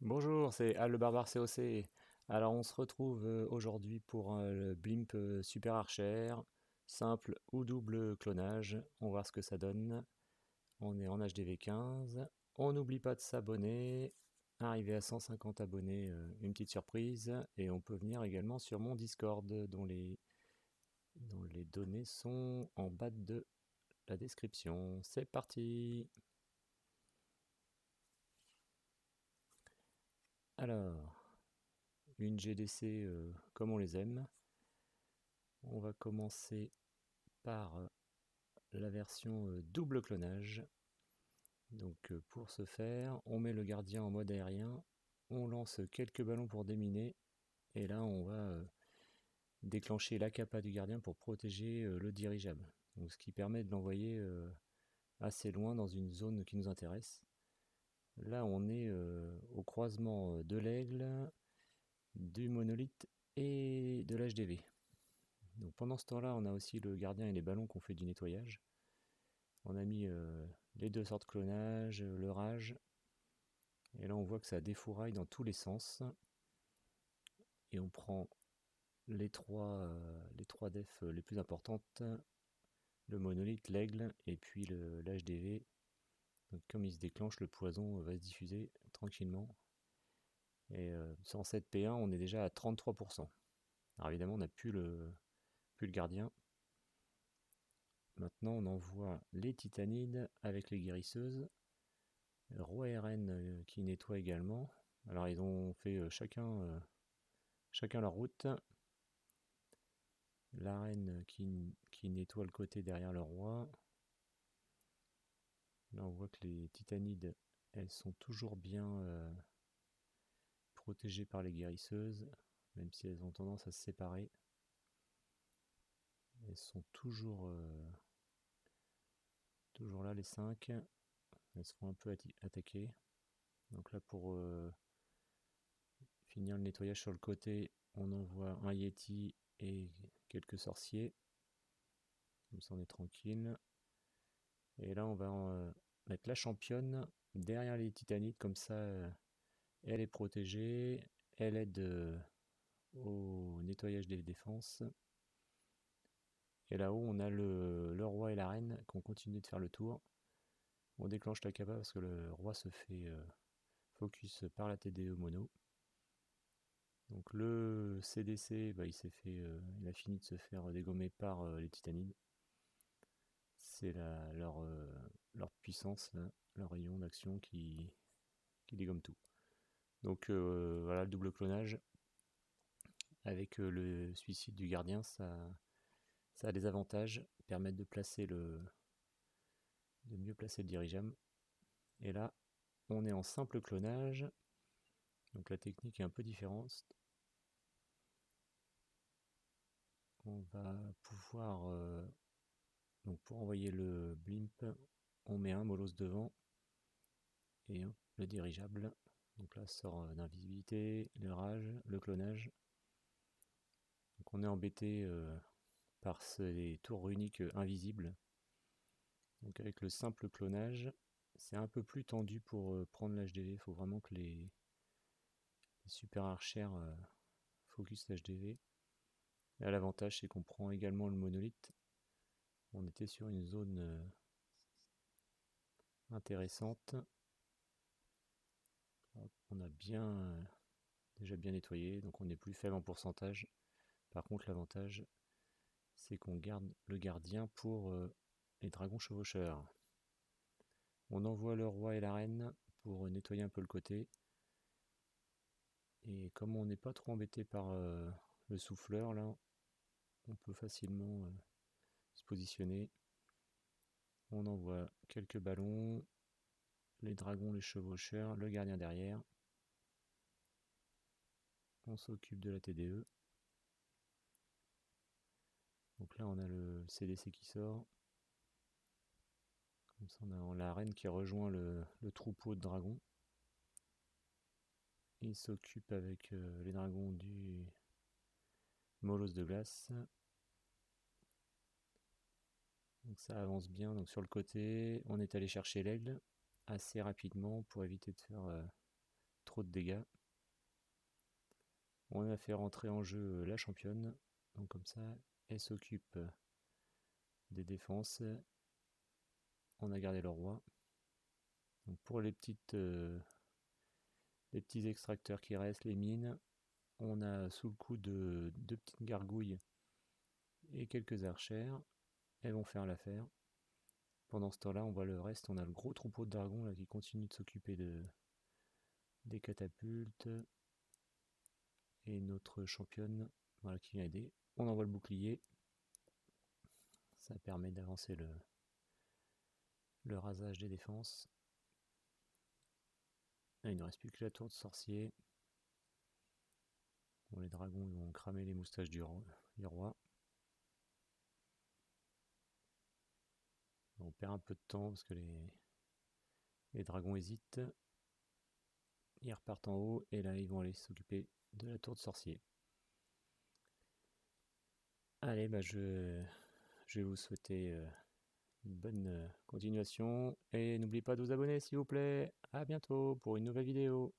Bonjour, c'est Al le Barbare COC. Alors on se retrouve aujourd'hui pour le Blimp Super Archer, simple ou double clonage. On va voir ce que ça donne. On est en HDV 15. On n'oublie pas de s'abonner. Arrivé à 150 abonnés, une petite surprise. Et on peut venir également sur mon Discord dont les données sont en bas de la description. C'est parti! Alors, une GDC comme on les aime. On va commencer par la version double clonage. Donc pour ce faire, on met le gardien en mode aérien, on lance quelques ballons pour déminer, et là on va déclencher la capa du gardien pour protéger le dirigeable. Donc, ce qui permet de l'envoyer assez loin dans une zone qui nous intéresse. Là on est au croisement de l'aigle, du monolithe et de l'HDV. Donc pendant ce temps-là, on a aussi le gardien et les ballons qu'on fait du nettoyage. On a mis les deux sortes de clonage, le rage, et là on voit que ça défouraille dans tous les sens. Et on prend les trois defs les plus importantes, le monolithe, l'aigle et puis l'HDV. Donc comme il se déclenche, le poison va se diffuser tranquillement. Et sur 7P1, on est déjà à 33%. Alors évidemment, on n'a plus le gardien. Maintenant, on envoie les titanides avec les guérisseuses. Roi et reine qui nettoie également. Alors ils ont fait chacun leur route. La reine qui nettoie le côté derrière le roi. Là on voit que les titanides, elles sont toujours bien protégées par les guérisseuses, même si elles ont tendance à se séparer. Elles sont toujours là les 5. Elles se font un peu attaquer. Donc là pour finir le nettoyage sur le côté, on envoie un Yeti et quelques sorciers. Comme ça on est tranquille. Et là on va mettre la championne derrière les titanides, comme ça elle est protégée, elle aide au nettoyage des défenses. Et là-haut on a le roi et la reine qui ont continué de faire le tour. On déclenche la capa parce que le roi se fait focus par la TDE mono. Donc le CDC, bah, il a fini de se faire dégommer par les titanides. C'est leur puissance, là, leur rayon d'action qui dégomme tout. Donc voilà, le double clonage avec le suicide du gardien, ça a des avantages, permettent de mieux placer le dirigeable. Et là, on est en simple clonage, donc la technique est un peu différente. On va pouvoir, donc pour envoyer le blimp, on met un molosse devant et le dirigeable. Donc là sort d'invisibilité, le rage, le clonage. Donc on est embêté par ces tours uniques invisibles. Donc avec le simple clonage, c'est un peu plus tendu pour prendre l'HDV. Il faut vraiment que les super archers focus l'HDV. Là, l'avantage, c'est qu'on prend également le monolithe. On était sur une zone intéressante. On a déjà bien nettoyé, donc on est plus faible en pourcentage. Par contre, l'avantage, c'est qu'on garde le gardien pour les dragons chevaucheurs. On envoie le roi et la reine pour nettoyer un peu le côté. Et comme on n'est pas trop embêté par le souffleur, là, on peut facilement se positionner. On envoie quelques ballons, les dragons, les chevaucheurs, le gardien derrière. On s'occupe de la TDE. Donc là, on a le CDC qui sort. Comme ça, on a la reine qui rejoint le troupeau de dragons. Il s'occupe avec les dragons du molosse de glace. Donc ça avance bien. Donc sur le côté, on est allé chercher l'aigle assez rapidement pour éviter de faire trop de dégâts. On a fait rentrer en jeu la championne, donc comme ça, elle s'occupe des défenses. On a gardé le roi. Donc pour les petits extracteurs qui restent, les mines, on a sous le coup de 2 petites gargouilles et quelques archères. Elles vont faire l'affaire. Pendant ce temps-là, on voit le reste, on a le gros troupeau de dragons là, qui continue de s'occuper des catapultes. Et notre championne voilà, qui vient aider. On envoie le bouclier. Ça permet d'avancer le rasage des défenses. Là, il ne reste plus que la tour de sorcier. Bon, les dragons ils vont cramer les moustaches du roi. On perd un peu de temps parce que les dragons hésitent. Ils repartent en haut et là ils vont aller s'occuper de la tour de sorcier. Allez, bah je vais vous souhaiter une bonne continuation et n'oubliez pas de vous abonner s'il vous plaît. A bientôt pour une nouvelle vidéo.